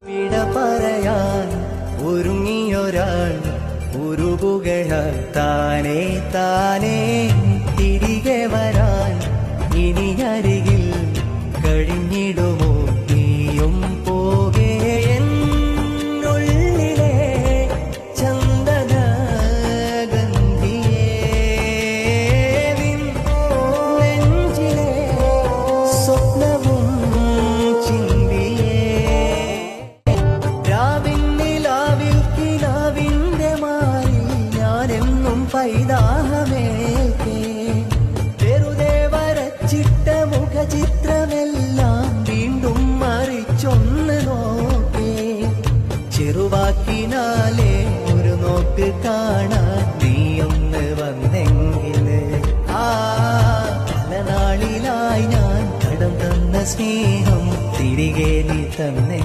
വിട പറയാൻ ഒരുങ്ങിയൊരാൾ ഉരുകുകയാൽ താനേ താനേ തിരികെ വരാൻ ഇനി അരികിൽ കഴിഞ്ഞിടുമോ നീയും പോകേ എന്നുള്ളിലെ ചന്ദന ഗന്ധിയേ നെഞ്ചിലെ സ്വപ്നവും ചിന്തിയേ രാവിൽ കിനാവിന്റെ മാറി ഞാനെന്നും പൈതാഹമേൽക്കേ വെറുതെ വരച്ചിട്ട മുഖചിത്രമെല്ലാം വീണ്ടും മറിച്ചൊന്ന് നോക്കേ ചെറുവാക്കിനാലേ ഒരു നോക്ക് കാണാൻ നീയൊന്ന് വന്നെങ്കില് പല നാളിലായി ഞാൻ കടം തന്ന സ്നേഹം തിരികെ നീ തന്നെ